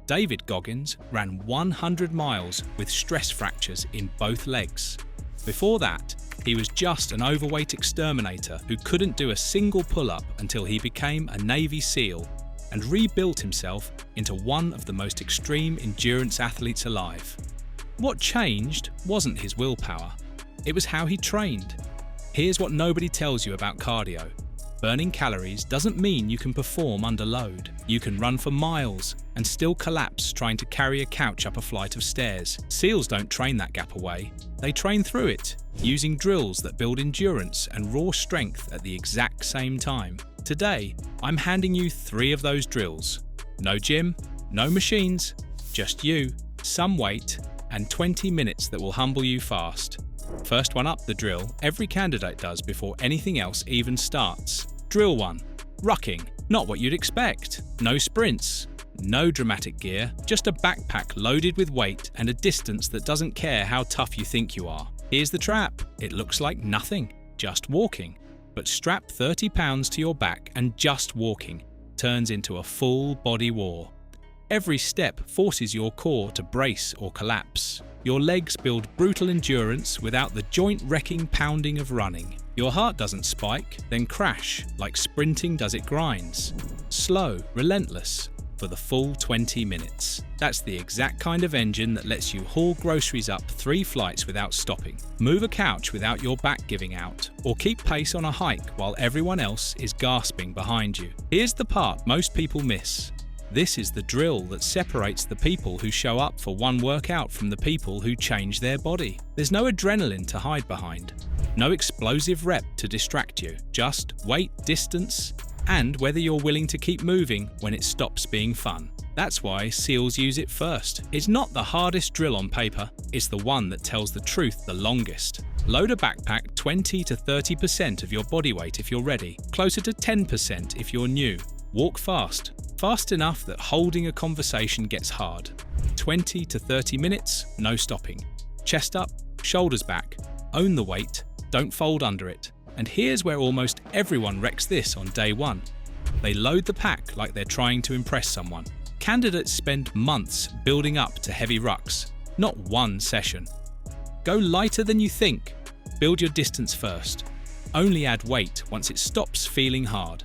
David Goggins ran 100 miles with stress fractures in both legs. Before that, he was just an overweight exterminator who couldn't do a single pull-up until he became a Navy SEAL and rebuilt himself into one of the most extreme endurance athletes alive. What changed wasn't his willpower, it was how he trained. Here's what nobody tells you about cardio. Burning calories doesn't mean you can perform under load. You can run for miles and still collapse trying to carry a couch up a flight of stairs. SEALs don't train that gap away. They train through it, using drills that build endurance and raw strength at the exact same time. Today, I'm handing you 3 of those drills. No gym, no machines, just you, some weight, and 20 minutes that will humble you fast. First one up the drill every candidate does before anything else even starts. Drill 1. Rucking. Not what you'd expect. No sprints. No dramatic gear, just a backpack loaded with weight and a distance that doesn't care how tough you think you are. Here's the trap. It looks like nothing, just walking. But strap 30 pounds to your back and just walking turns into a full body war. Every step forces your core to brace or collapse. Your legs build brutal endurance without the joint-wrecking pounding of running. Your heart doesn't spike, then crash, like sprinting does it grinds. Slow, relentless, for the full 20 minutes. That's the exact kind of engine that lets you haul groceries up 3 flights without stopping, move a couch without your back giving out, or keep pace on a hike while everyone else is gasping behind you. Here's the part most people miss. This is the drill that separates the people who show up for one workout from the people who change their body. There's no adrenaline to hide behind, no explosive rep to distract you, just weight, distance, and whether you're willing to keep moving when it stops being fun. That's why SEALs use it first. It's not the hardest drill on paper, it's the one that tells the truth the longest. Load a backpack 20 to 30% of your body weight if you're ready, closer to 10% if you're new. Walk fast. Fast enough that holding a conversation gets hard. 20 to 30 minutes, no stopping. Chest up, shoulders back. Own the weight, don't fold under it. And here's where almost everyone wrecks this on day 1. They load the pack like they're trying to impress someone. Candidates spend months building up to heavy rucks, not one session. Go lighter than you think. Build your distance first. Only add weight once it stops feeling hard.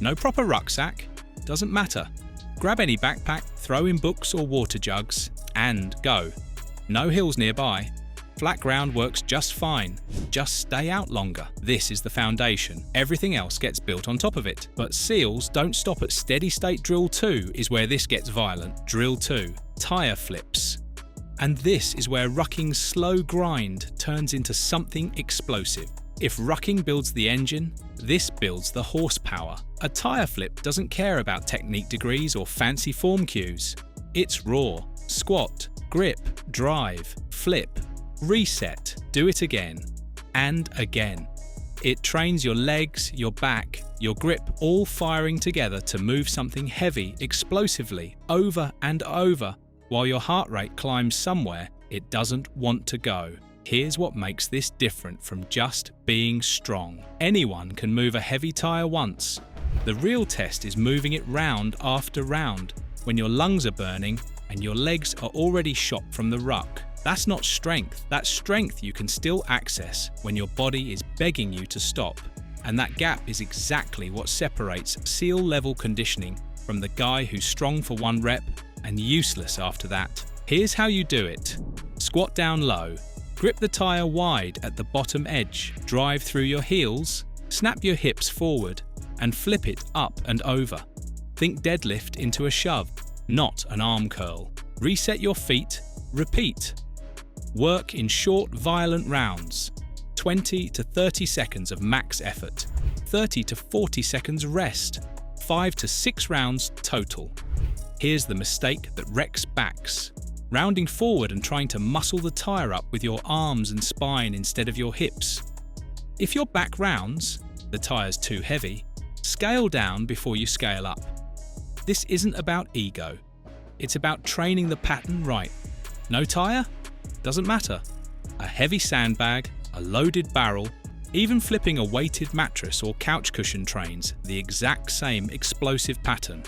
No proper rucksack? Doesn't matter. Grab any backpack, throw in books or water jugs, and go. No hills nearby. Flat ground works just fine. Just stay out longer. This is the foundation. Everything else gets built on top of it. But SEALs don't stop at steady state. Drill 2 is where this gets violent. Drill 2. Tire flips. And this is where rucking's slow grind turns into something explosive. If rucking builds the engine, this builds the horsepower. A tire flip doesn't care about technique degrees or fancy form cues. It's raw. Squat, grip, drive, flip, reset, do it again, and again. It trains your legs, your back, your grip all firing together to move something heavy explosively over and over while your heart rate climbs somewhere it doesn't want to go. Here's what makes this different from just being strong. Anyone can move a heavy tire once. The real test is moving it round after round when your lungs are burning and your legs are already shot from the ruck. That's not strength. That's strength you can still access when your body is begging you to stop. And that gap is exactly what separates SEAL-level conditioning from the guy who's strong for 1 rep and useless after that. Here's how you do it. Squat down low. Grip the tire wide at the bottom edge, drive through your heels, snap your hips forward, and flip it up and over. Think deadlift into a shove, not an arm curl. Reset your feet, repeat. Work in short, violent rounds. 20 to 30 seconds of max effort, 30 to 40 seconds rest, 5 to 6 rounds total. Here's the mistake that wrecks backs. Rounding forward and trying to muscle the tire up with your arms and spine instead of your hips. If your back rounds, the tire's too heavy, scale down before you scale up. This isn't about ego. It's about training the pattern right. No tire? Doesn't matter. A heavy sandbag, a loaded barrel, even flipping a weighted mattress or couch cushion trains the exact same explosive pattern.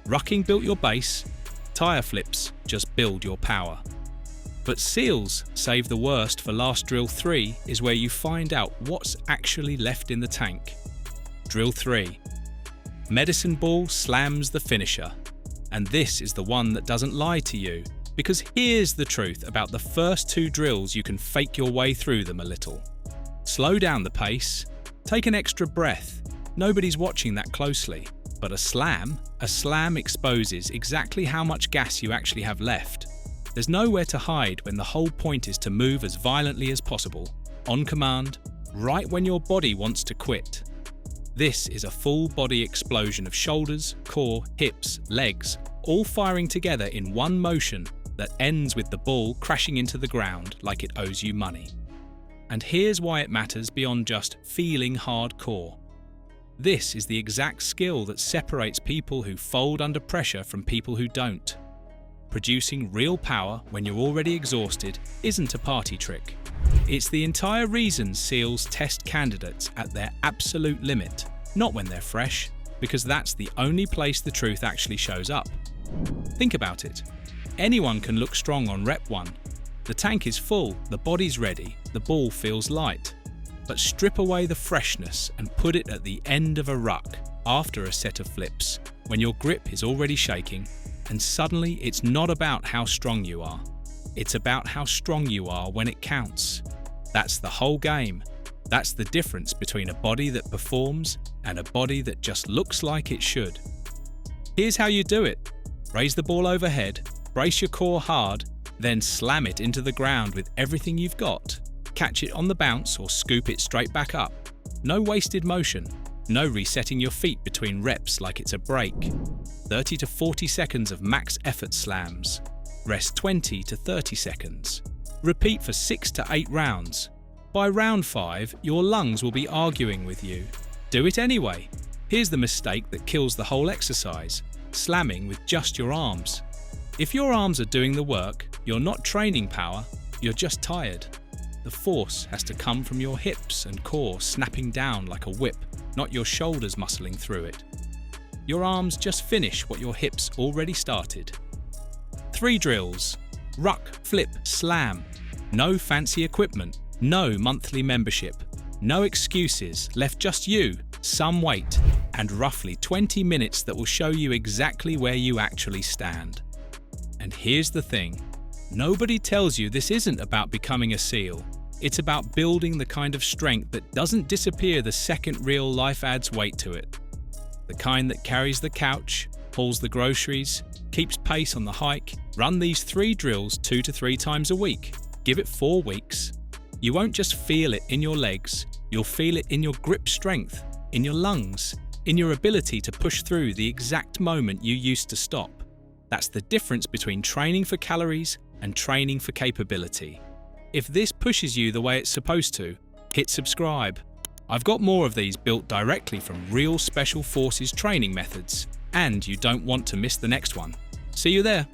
Rucking built your base, Tire flips just build your power. But SEALs save the worst for last drill 3 is where you find out what's actually left in the tank. Drill 3. Medicine ball slams the finisher. And this is the one that doesn't lie to you, because here's the truth about the first 2 drills. You can fake your way through them a little. Slow down the pace, take an extra breath. Nobody's watching that closely. But a slam exposes exactly how much gas you actually have left. There's nowhere to hide when the whole point is to move as violently as possible, on command, right when your body wants to quit. This is a full body explosion of shoulders, core, hips, legs, all firing together in one motion that ends with the ball crashing into the ground like it owes you money. And here's why it matters beyond just feeling hardcore. This is the exact skill that separates people who fold under pressure from people who don't. Producing real power when you're already exhausted isn't a party trick. It's the entire reason SEALs test candidates at their absolute limit, not when they're fresh, because that's the only place the truth actually shows up. Think about it. Anyone can look strong on rep 1. The tank is full, the body's ready, the ball feels light. But strip away the freshness and put it at the end of a ruck after a set of flips, when your grip is already shaking, and suddenly it's not about how strong you are. It's about how strong you are when it counts. That's the whole game. That's the difference between a body that performs and a body that just looks like it should. Here's how you do it. Raise the ball overhead, brace your core hard, then slam it into the ground with everything you've got. Catch it on the bounce or scoop it straight back up. No wasted motion. No resetting your feet between reps like it's a break. 30 to 40 seconds of max effort slams. Rest 20 to 30 seconds. Repeat for 6 to 8 rounds. By round 5, your lungs will be arguing with you. Do it anyway. Here's the mistake that kills the whole exercise: slamming with just your arms. If your arms are doing the work, you're not training power, you're just tired. The force has to come from your hips and core snapping down like a whip, not your shoulders muscling through it. Your arms just finish what your hips already started. 3 drills. Ruck, flip, slam. No fancy equipment, no monthly membership. No excuses, left just you, some weight, and roughly 20 minutes that will show you exactly where you actually stand. And here's the thing. Nobody tells you this isn't about becoming a SEAL. It's about building the kind of strength that doesn't disappear the second real life adds weight to it. The kind that carries the couch, hauls the groceries, keeps pace on the hike. Run these 3 drills 2 to 3 times a week. Give it 4 weeks. You won't just feel it in your legs, you'll feel it in your grip strength, in your lungs, in your ability to push through the exact moment you used to stop. That's the difference between training for calories and training for capability. If this pushes you the way it's supposed to, hit subscribe. I've got more of these built directly from real Special Forces training methods, and you don't want to miss the next one. See you there.